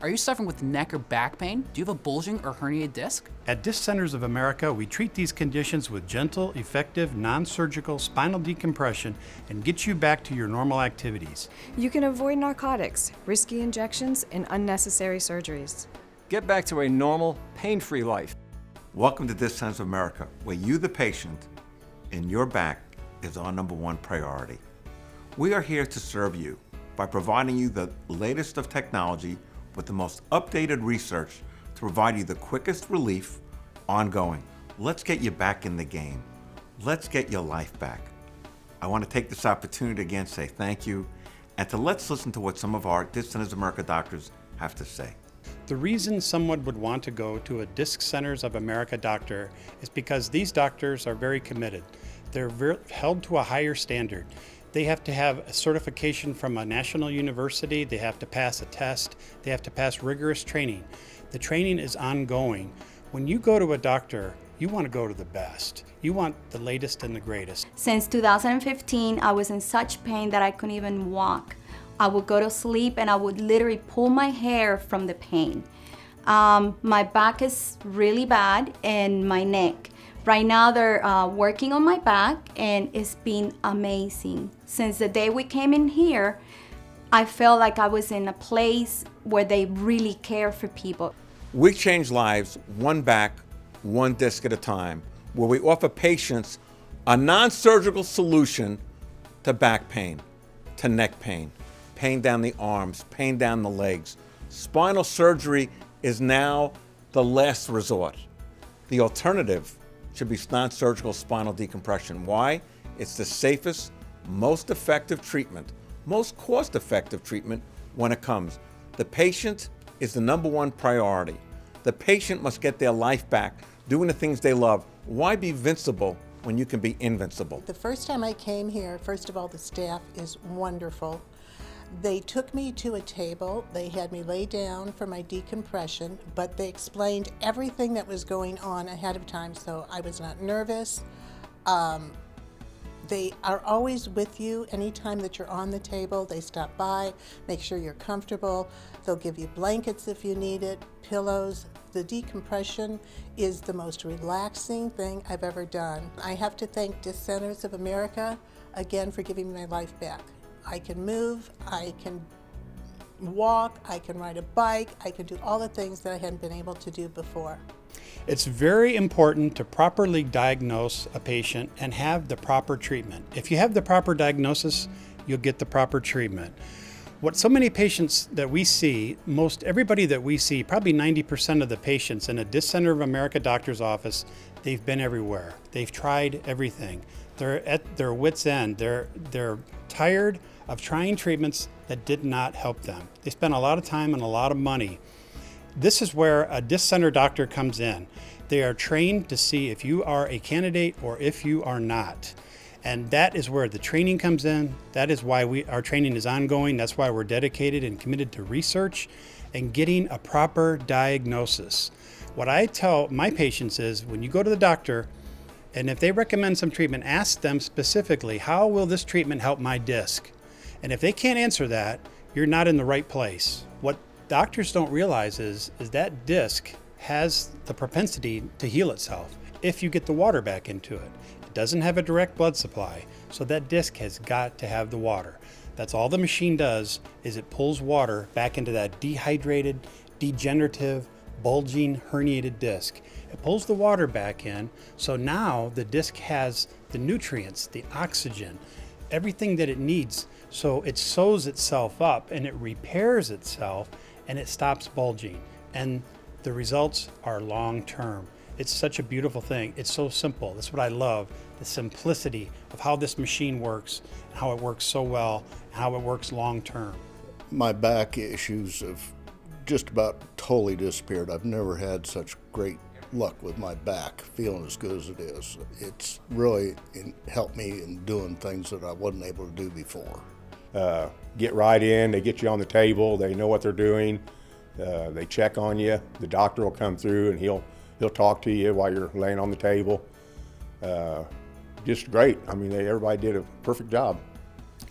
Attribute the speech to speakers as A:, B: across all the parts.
A: Are you suffering with neck or back pain? Do you have a bulging or herniated disc?
B: At Disc Centers of America, we treat these conditions with gentle, effective, non-surgical spinal decompression and get you back to your normal activities.
C: You can avoid narcotics, risky injections, and unnecessary surgeries.
D: Get back to a normal, pain-free life.
E: Welcome to Disc Centers of America, where you, the patient, and your back is our #1 priority. We are here to serve you by providing you the latest of technology with the most updated research to provide you the quickest relief ongoing. Let's get you back in the game. Let's get your life back. I want to take this opportunity again to say thank you and to let's listen to what some of our Disc Centers of America doctors have to say.
B: The reason someone would want to go to a Disc Centers of America doctor is because these doctors are very committed. They're held to a higher standard. They have to have a certification from a national university. They have to pass a test. They have to pass rigorous training. The training is ongoing. When you go to a doctor, you want to go to the best. You want the latest and the greatest.
F: Since 2015, I was in such pain that I couldn't even walk. I would go to sleep and I would literally pull my hair from the pain. My back is really bad and my neck. Right now they're working on my back and it's been amazing. Since the day we came in here, I felt like I was in a place where they really care for people.
E: We change lives one back, one disc at a time, where we offer patients a non-surgical solution to back pain, to neck pain, pain down the arms, pain down the legs. Spinal surgery is now the last resort. The alternative should be non-surgical spinal decompression. Why? It's the safest, most effective treatment, most cost-effective treatment when it comes. The patient is the #1 priority. The patient must get their life back, doing the things they love. Why be invincible when you can be invincible?
G: The first time I came here, first of all, the staff is wonderful. They took me to a table, they had me lay down for my decompression, but they explained everything that was going on ahead of time, so I was not nervous. They are always with you anytime that you're on the table. They stop by, make sure you're comfortable. They'll give you blankets if you need it, pillows. The decompression is the most relaxing thing I've ever done. I have to thank Disc Centers of America again for giving me my life back. I can move, I can walk, I can ride a bike, I can do all the things that I hadn't been able to do before.
B: It's very important to properly diagnose a patient and have the proper treatment. If you have the proper diagnosis, you'll get the proper treatment. What so many patients that we see, most everybody that we see, probably 90% of the patients in a Disc Center of America doctor's office, they've been everywhere. They've tried everything. They're at their wits' end. They're tired of trying treatments that did not help them. They spent a lot of time and a lot of money. This is where a disc center doctor comes in. They are trained to see if you are a candidate or if you are not. And that is where the training comes in. That is why our training is ongoing. That's why we're dedicated and committed to research and getting a proper diagnosis. What I tell my patients is when you go to the doctor, and if they recommend some treatment, ask them specifically, how will this treatment help my disc? And if they can't answer that, you're not in the right place. What doctors don't realize is that disc has the propensity to heal itself if you get the water back into it. It doesn't have a direct blood supply, so that disc has got to have the water. That's all the machine does, is it pulls water back into that dehydrated, degenerative, bulging, herniated disc. It pulls the water back in, so now the disc has the nutrients, the oxygen, everything that it needs. So it sews itself up and it repairs itself and it stops bulging. And the results are long-term. It's such a beautiful thing. It's so simple. That's what I love, the simplicity of how this machine works, and how it works so well, and how it works long-term.
H: My back issues have just about totally disappeared. I've never had such great luck with my back, feeling as good as it is. It's really helped me in doing things that I wasn't able to do before.
I: Get right in, they get you on the table, they know what they're doing, they check on you, the doctor will come through and he'll talk to you while you're laying on the table. Just great. I mean, everybody did a perfect job.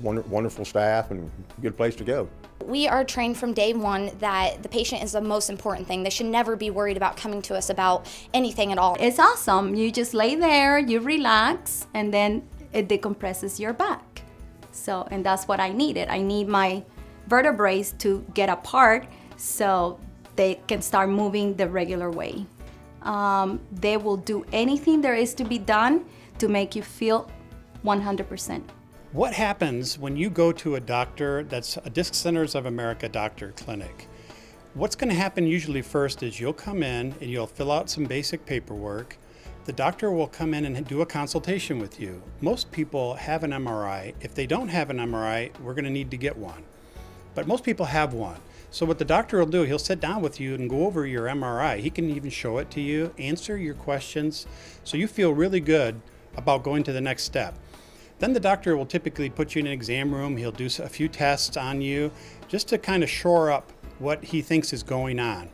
I: wonderful staff and good place to go.
J: We are trained from day one that the patient is the most important thing. They should never be worried about coming to us about anything at all.
F: It's awesome. You just lay there, you relax, and then it decompresses your back. So, and that's what I needed. I need my vertebrae to get apart so they can start moving the regular way. They will do anything there is to be done to make you feel 100%.
B: What happens when you go to a doctor that's a Disc Centers of America doctor clinic? What's going to happen usually first is you'll come in and you'll fill out some basic paperwork. The doctor will come in and do a consultation with you. Most people have an MRI. If they don't have an MRI, we're going to need to get one. But most people have one. So what the doctor will do, he'll sit down with you and go over your MRI. He can even show it to you, answer your questions, so you feel really good about going to the next step. Then the doctor will typically put you in an exam room. He'll do a few tests on you just to kind of shore up what he thinks is going on.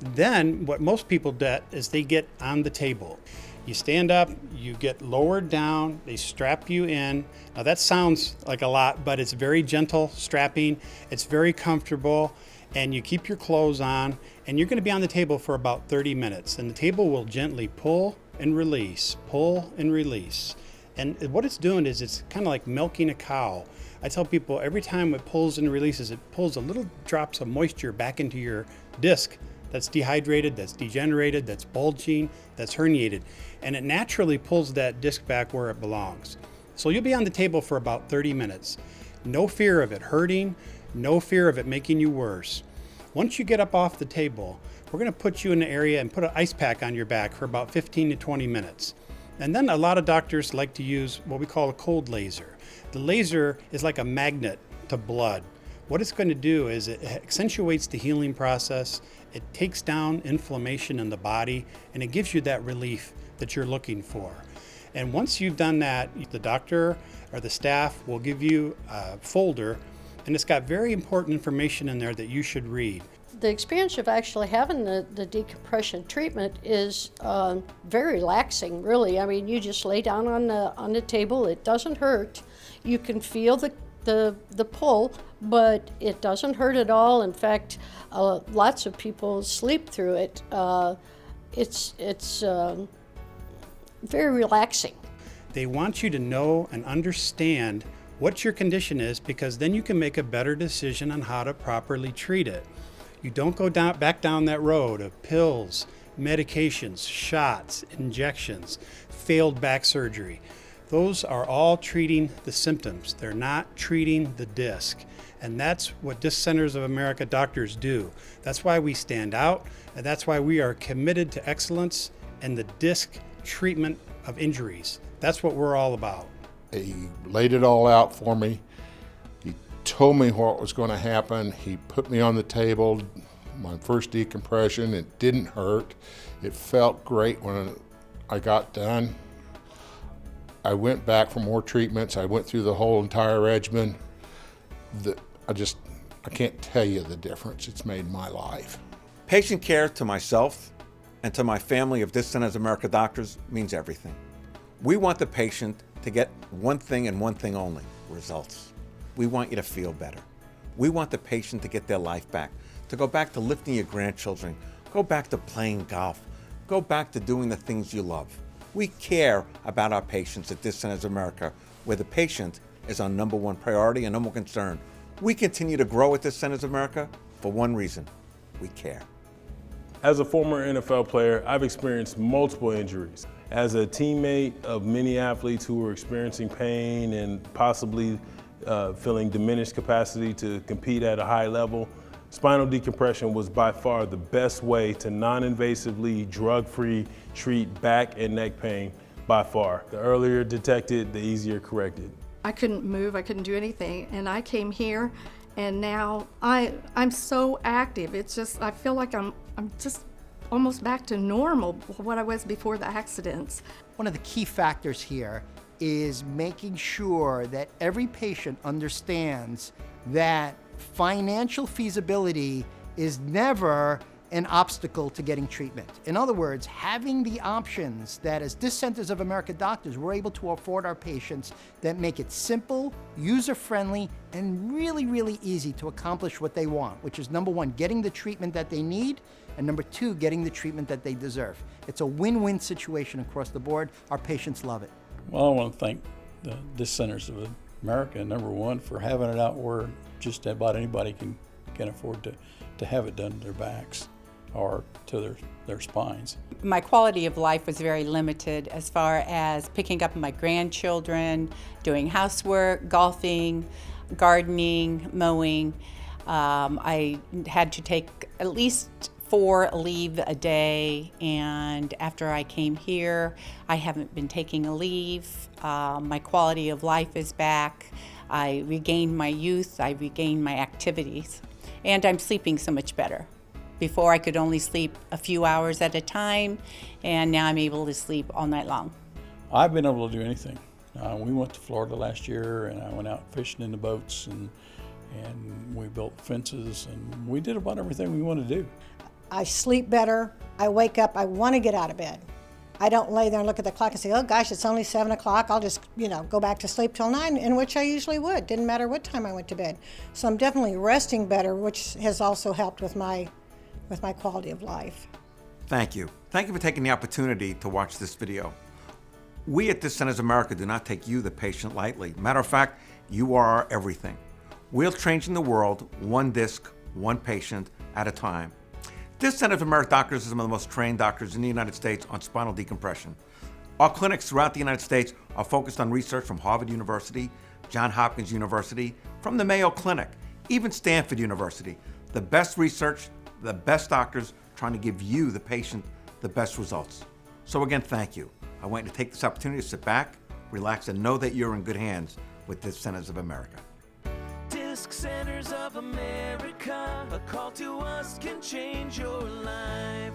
B: Then what most people do is they get on the table. You stand up, you get lowered down, they strap you in. Now that sounds like a lot, but it's very gentle strapping. It's very comfortable, and you keep your clothes on, and you're going to be on the table for about 30 minutes. And the table will gently pull and release, pull and release. And what it's doing is it's kind of like milking a cow. I tell people every time it pulls and releases, it pulls a little drops of moisture back into your disc that's dehydrated, that's degenerated, that's bulging, that's herniated. And it naturally pulls that disc back where it belongs. So you'll be on the table for about 30 minutes. No fear of it hurting, no fear of it making you worse. Once you get up off the table, we're going to put you in an area and put an ice pack on your back for about 15 to 20 minutes. And then a lot of doctors like to use what we call a cold laser. The laser is like a magnet to blood. What it's going to do is it accentuates the healing process, it takes down inflammation in the body, and it gives you that relief that you're looking for. And once you've done that, the doctor or the staff will give you a folder, and it's got very important information in there that you should read.
K: The experience of actually having the decompression treatment is very relaxing, really. I mean, you just lay down on the table. It doesn't hurt. You can feel the pull, but it doesn't hurt at all. In fact, lots of people sleep through it. It's very relaxing.
B: They want you to know and understand what your condition is, because then you can make a better decision on how to properly treat it. You don't go back down that road of pills, medications, shots, injections, failed back surgery. Those are all treating the symptoms. They're not treating the disc. And that's what Disc Centers of America doctors do. That's why we stand out, and that's why we are committed to excellence in the disc treatment of injuries. That's what we're all about.
L: He laid it all out for me. He told me what was going to happen. He put me on the table, my first decompression. It didn't hurt. It felt great when I got done. I went back for more treatments. I went through the whole entire regimen. I can't tell you the difference it's made in my life.
E: Patient care to myself and to my family of Disc Centers of America doctors means everything. We want the patient to get one thing and one thing only: results. We want you to feel better. We want the patient to get their life back, to go back to lifting your grandchildren, go back to playing golf, go back to doing the things you love. We care about our patients at Disc Centers of America, where the patient is our number one priority and number one concern. We continue to grow at Disc Centers of America for one reason: we care.
M: As a former NFL player, I've experienced multiple injuries. As a teammate of many athletes who were experiencing pain and possibly feeling diminished capacity to compete at a high level, spinal decompression was by far the best way to non-invasively, drug-free treat back and neck pain by far. The earlier detected, the easier corrected.
N: I couldn't move, I couldn't do anything, and I came here, and now I'm so active. It's just, I feel like I'm just almost back to normal, what I was before the accidents.
O: One of the key factors here is making sure that every patient understands that financial feasibility is never an obstacle to getting treatment. In other words, having the options that as Disc Centers of America doctors, we're able to afford our patients that make it simple, user-friendly, and really, really easy to accomplish what they want, which is number one, getting the treatment that they need, and number two, getting the treatment that they deserve. It's a win-win situation across the board. Our patients love it.
B: Well, I want to thank the Disc Centers of America, number one, for having it out where just about anybody can afford to have it done to their backs or to their spines.
P: My quality of life was very limited as far as picking up my grandchildren, doing housework, golfing, gardening, mowing. I had to take at least 4 leave a day, and after I came here, I haven't been taking a leave. My quality of life is back. I regained my youth, I regained my activities, and I'm sleeping so much better. Before I could only sleep a few hours at a time, and now I'm able to sleep all night long.
B: I've been able to do anything. We went to Florida last year, and I went out fishing in the boats, and we built fences, and we did about everything we wanted to do.
Q: I sleep better. I wake up, I want to get out of bed. I don't lay there and look at the clock and say, oh gosh, it's only 7 o'clock. I'll just, go back to sleep till 9, in which I usually would. Didn't matter what time I went to bed. So I'm definitely resting better, which has also helped with my quality of life.
E: Thank you. Thank you for taking the opportunity to watch this video. We at Disc Centers of America do not take you, the patient, lightly. Matter of fact, you are our everything. We're changing the world one disc, one patient at a time. Disc Centers of America doctors are some of the most trained doctors in the United States on spinal decompression. Our clinics throughout the United States are focused on research from Harvard University, Johns Hopkins University, from the Mayo Clinic, even Stanford University. The best research, the best doctors trying to give you, the patient, the best results. So again, thank you. I want you to take this opportunity to sit back, relax, and know that you're in good hands with Disc Centers of America.
R: Disc Centers of America, a call to us can change your life.